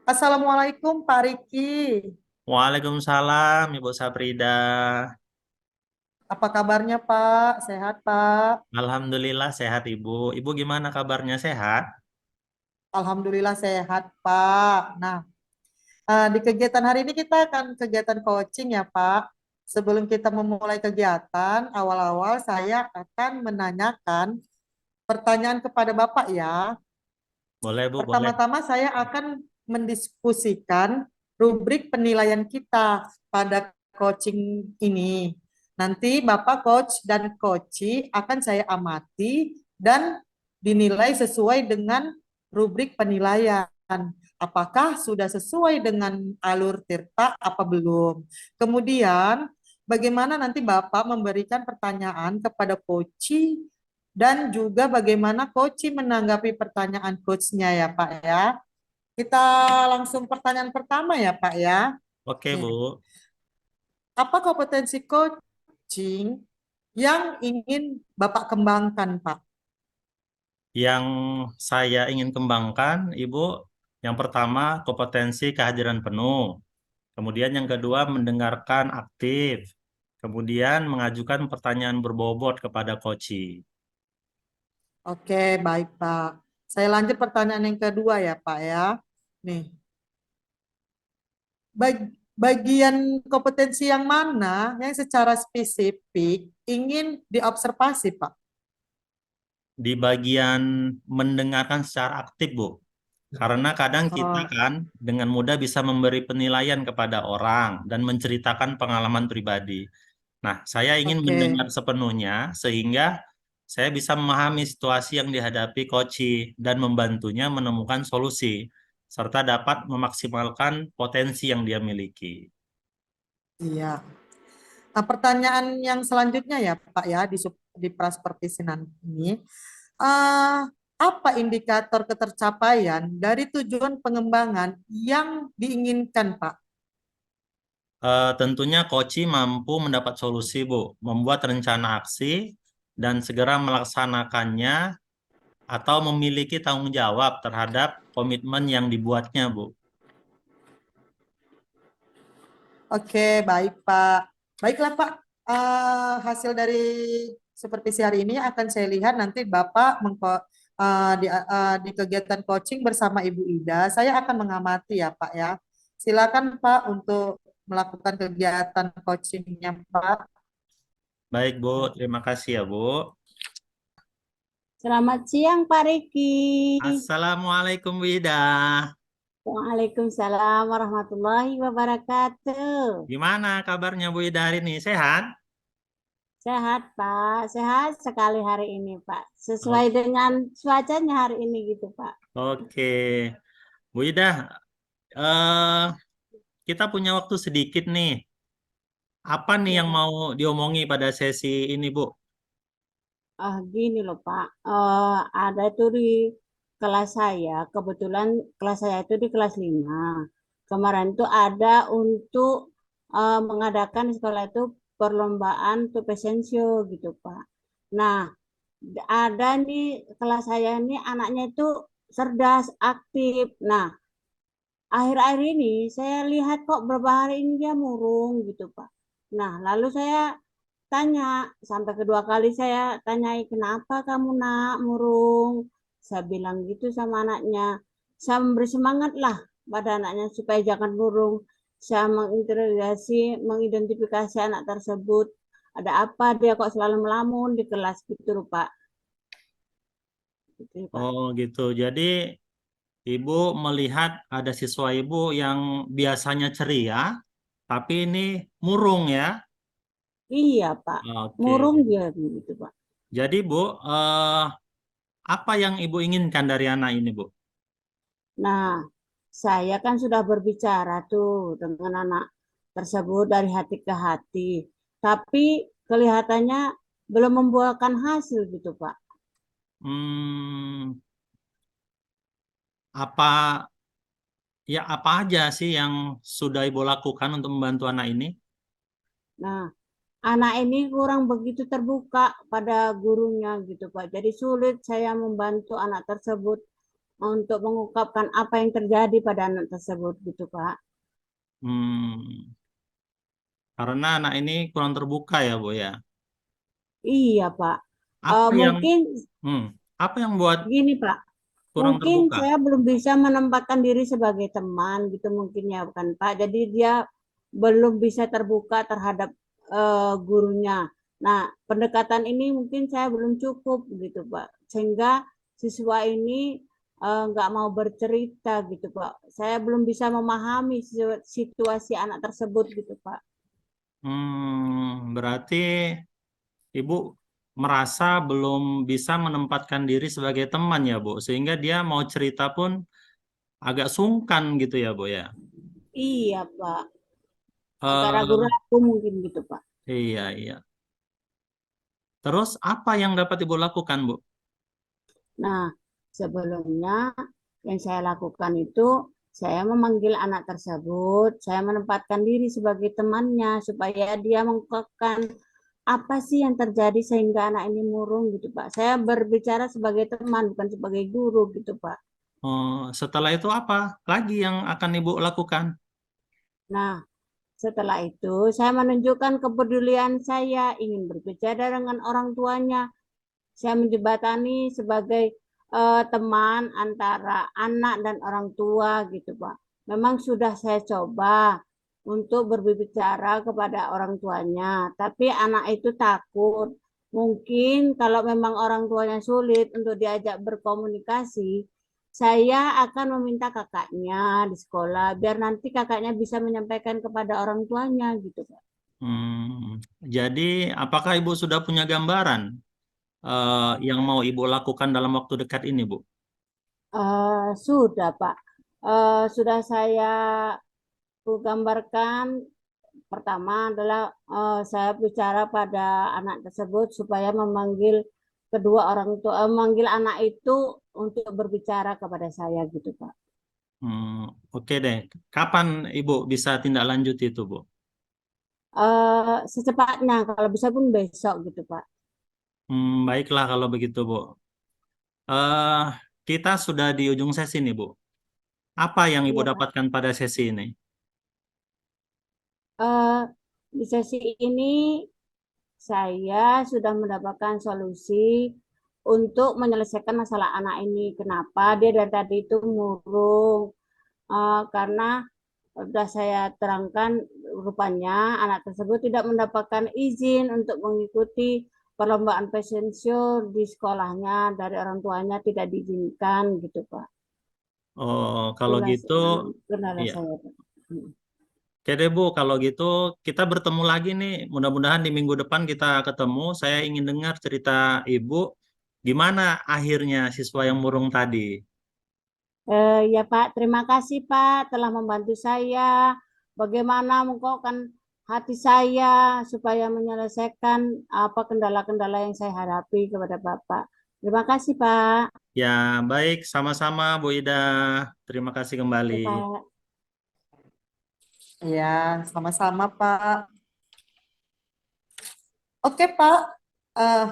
Assalamualaikum Pak Riki. Waalaikumsalam, Ibu Saprida. Apa kabarnya Pak? Sehat Pak? Alhamdulillah sehat Ibu. Ibu gimana kabarnya sehat? Alhamdulillah sehat Pak. Nah, di kegiatan hari ini kita akan kegiatan coaching ya Pak. Sebelum kita memulai kegiatan, awal-awal saya akan menanyakan pertanyaan kepada Bapak ya. Boleh Bu, boleh. Pertama-tama saya akan mendiskusikan rubrik penilaian kita pada coaching ini. Nanti Bapak coach dan coachee akan saya amati dan dinilai sesuai dengan rubrik penilaian. Apakah sudah sesuai dengan alur Tirta apa belum? Kemudian bagaimana nanti Bapak memberikan pertanyaan kepada coachee dan juga bagaimana coach menanggapi pertanyaan coachnya ya Pak ya. Kita langsung pertanyaan pertama ya Pak ya. Oke Nih, Bu. apa kompetensi coaching yang ingin Bapak kembangkan Pak? Yang saya ingin kembangkan, Ibu, yang pertama kompetensi kehadiran penuh. Kemudian yang kedua mendengarkan aktif. Kemudian mengajukan pertanyaan berbobot kepada coach. Oke, baik Pak. Saya lanjut pertanyaan yang kedua ya Pak ya. Nih, bagian kompetensi yang mana yang secara spesifik ingin diobservasi Pak? Di bagian mendengarkan secara aktif, Bu. Karena kadang kita Oh, kan dengan mudah bisa memberi penilaian kepada orang dan menceritakan pengalaman pribadi. Nah, saya ingin oke. mendengar sepenuhnya sehingga saya bisa memahami situasi yang dihadapi Koci dan membantunya menemukan solusi serta dapat memaksimalkan potensi yang dia miliki. Iya. Nah, pertanyaan yang selanjutnya ya Pak ya di prasepertisinan ini, eh, apa indikator ketercapaian dari tujuan pengembangan yang diinginkan Pak? Tentunya Koci mampu mendapat solusi, Bu, membuat rencana aksi dan segera melaksanakannya atau memiliki tanggung jawab terhadap komitmen yang dibuatnya, Bu. Oke, baik Pak. Baiklah Pak, hasil dari supervisi hari ini akan saya lihat nanti Bapak di kegiatan coaching bersama Ibu Ida. Saya akan mengamati ya Pak ya. Silakan Pak untuk melakukan kegiatan coachingnya Pak. Baik, Bu. Terima kasih ya, Bu. Selamat siang Pak Riki. Assalamualaikum Wida. Waalaikumsalam warahmatullahi wabarakatuh. Gimana kabarnya Bu Ida hari ini? Sehat? Sehat Pak, sehat sekali hari ini Pak. Sesuai O- dengan cuacanya hari ini gitu Pak. Oke. Bu Ida, eh, kita punya waktu sedikit nih. Apa nih Ya, yang mau diomongi pada sesi ini, Bu? gini loh Pak. Ada itu di kelas saya, kebetulan kelas saya itu di kelas 5. Kemarin itu ada untuk mengadakan di sekolah itu perlombaan tuh fashion show gitu Pak. Nah, ada nih kelas saya ini anaknya itu cerdas, aktif. Nah, akhir-akhir ini saya lihat kok beberapa hari ini dia murung gitu, Pak. Nah, lalu saya tanya, sampai kedua kali saya tanyai, kenapa kamu nak murung? Saya bilang gitu sama anaknya. Saya memberi semangat lah pada anaknya supaya jangan murung. Saya menginterogasi, mengidentifikasi anak tersebut. Ada apa dia kok selalu melamun di kelas gitu, Pak. Gitu, Pak. Oh, gitu. Jadi Ibu melihat ada siswa Ibu yang biasanya ceria, tapi ini murung ya. Iya, Pak. Oke. Murung dia gitu, Pak. Jadi Bu, apa yang Ibu inginkan dari anak ini, Bu? Nah, saya kan sudah berbicara tuh dengan anak tersebut dari hati ke hati. Tapi kelihatannya belum membuahkan hasil gitu, Pak. Hmm, apa apa aja sih yang sudah Ibu lakukan untuk membantu anak ini? Nah, anak ini kurang begitu terbuka pada gurunya gitu, Pak. Jadi sulit saya membantu anak tersebut untuk mengungkapkan apa yang terjadi pada anak tersebut gitu Pak. Hmm, karena anak ini kurang terbuka ya, Bu ya. Iya Pak. Apa yang Mungkin hmm, apa yang buat gini Pak, kurang mungkin terbuka? saya belum bisa menempatkan diri sebagai teman gitu mungkin ya kan Pak. Jadi dia belum bisa terbuka terhadap gurunya. Nah, pendekatan ini mungkin saya belum cukup gitu Pak. Sehingga siswa ini nggak mau bercerita gitu Pak. Saya belum bisa memahami situasi anak tersebut gitu Pak. Berarti Ibu merasa belum bisa menempatkan diri sebagai teman ya, Bu, sehingga dia mau cerita pun agak sungkan gitu ya, Bu ya. Iya Pak. Agak Eh, ragu-ragu mungkin gitu Pak. iya, iya. Terus apa yang dapat Ibu lakukan, Bu? Nah, sebelumnya yang saya lakukan itu saya memanggil anak tersebut, saya menempatkan diri sebagai temannya supaya dia mengungkapkan apa sih yang terjadi sehingga anak ini murung gitu Pak. Saya berbicara sebagai teman bukan sebagai guru gitu Pak. Setelah itu apa lagi yang akan Ibu lakukan? Nah, setelah itu saya menunjukkan kepedulian saya ingin berbicara dengan orang tuanya. Saya menjembatani sebagai teman antara anak dan orang tua gitu Pak. Memang sudah saya coba untuk berbicara kepada orang tuanya, tapi anak itu takut. Mungkin kalau memang orang tuanya sulit untuk diajak berkomunikasi, saya akan meminta kakaknya di sekolah biar nanti kakaknya bisa menyampaikan kepada orang tuanya gitu Pak. Jadi apakah Ibu sudah punya gambaran yang mau Ibu lakukan dalam waktu dekat ini, Bu? Sudah Pak. Sudah saya gambarkan. Pertama adalah saya bicara pada anak tersebut supaya memanggil kedua orang tua, memanggil anak itu untuk berbicara kepada saya gitu Pak. Hmm, oke deh. Kapan Ibu bisa tindak lanjut itu, Bu? Secepatnya kalau bisa pun besok gitu Pak. Baiklah kalau begitu, Bu. eh Kita sudah di ujung sesi nih, Bu. Apa yang Ibu Iya Pak. dapatkan pada sesi ini? Eh, di sesi ini saya sudah mendapatkan solusi untuk menyelesaikan masalah anak ini. Kenapa dia dari tadi itu murung? Karena sudah saya terangkan rupanya anak tersebut tidak mendapatkan izin untuk mengikuti perlombaan fashion show di sekolahnya dari orang tuanya tidak diizinkan gitu Pak. Oh, kalau Itulah gitu, kendala iya. saya Pak. Oke deh, Bu. Kalau gitu, kita bertemu lagi nih. Mudah-mudahan di minggu depan kita ketemu. Saya ingin dengar cerita Ibu. Gimana akhirnya siswa yang murung tadi? Ya Pak, terima kasih Pak telah membantu saya. Bagaimana mengkokkan hati saya supaya menyelesaikan apa kendala-kendala yang saya hadapi kepada Bapak. Terima kasih Pak. Ya, baik. Sama-sama, Bu Ida. Terima kasih kembali. Ya, Pak. Ya, sama-sama Pak. Oke Pak, Eh,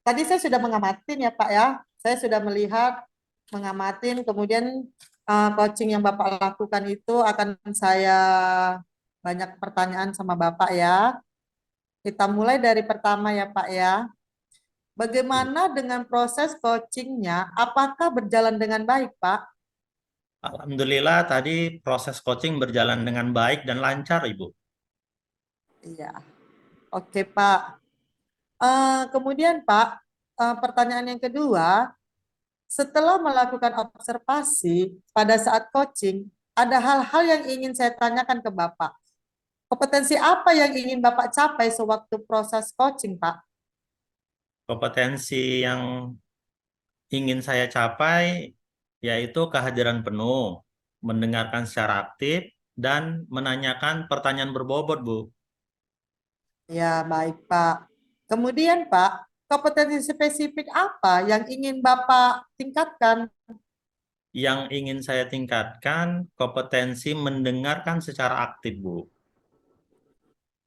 tadi saya sudah mengamatin ya Pak ya. Saya sudah melihat, mengamatin, kemudian coaching yang Bapak lakukan itu akan saya banyak pertanyaan sama Bapak ya. Kita mulai dari pertama ya Pak ya. Bagaimana dengan proses coachingnya? Apakah berjalan dengan baik Pak? Alhamdulillah tadi proses coaching berjalan dengan baik dan lancar, Ibu. Iya, oke Pak. Kemudian Pak, pertanyaan yang kedua, setelah melakukan observasi pada saat coaching, ada hal-hal yang ingin saya tanyakan ke Bapak. Kompetensi apa yang ingin Bapak capai sewaktu proses coaching, Pak? Kompetensi yang ingin saya capai yaitu kehadiran penuh, mendengarkan secara aktif, dan menanyakan pertanyaan berbobot, Bu. Ya, baik, Pak. Kemudian, Pak, kompetensi spesifik apa yang ingin Bapak tingkatkan? Yang ingin saya tingkatkan kompetensi mendengarkan secara aktif, Bu.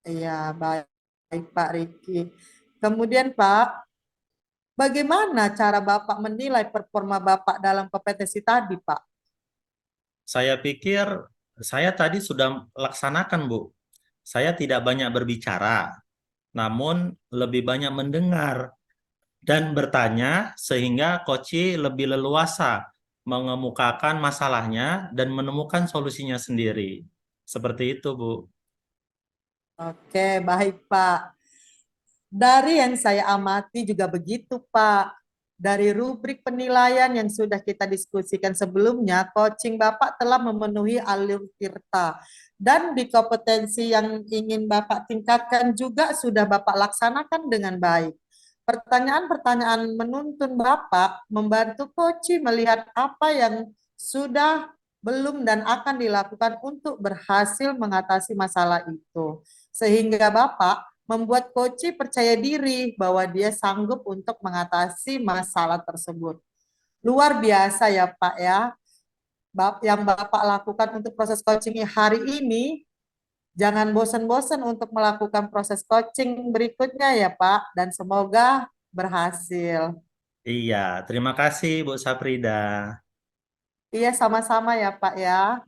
Ya, baik, Pak Riki. Kemudian, Pak, Bagaimana cara Bapak menilai performa Bapak dalam kompetensi tadi, Pak? Saya pikir saya tadi sudah laksanakan, Bu. Saya tidak banyak berbicara, namun lebih banyak mendengar dan bertanya sehingga Koci lebih leluasa mengemukakan masalahnya dan menemukan solusinya sendiri. Seperti itu, Bu. Oke, baik, Pak. Dari yang saya amati juga begitu, Pak. Dari rubrik penilaian yang sudah kita diskusikan sebelumnya, coaching Bapak telah memenuhi alur tirta. Dan di kompetensi yang ingin Bapak tingkatkan juga sudah Bapak laksanakan dengan baik. Pertanyaan-pertanyaan menuntun Bapak membantu coaching melihat apa yang sudah belum dan akan dilakukan untuk berhasil mengatasi masalah itu. Sehingga Bapak membuat coach percaya diri bahwa dia sanggup untuk mengatasi masalah tersebut. Luar biasa ya Pak ya, yang Bapak lakukan untuk proses coaching hari ini. Jangan bosan-bosan untuk melakukan proses coaching berikutnya ya Pak, dan semoga berhasil. Iya, terima kasih Bu Saprida. Iya, sama-sama ya Pak ya.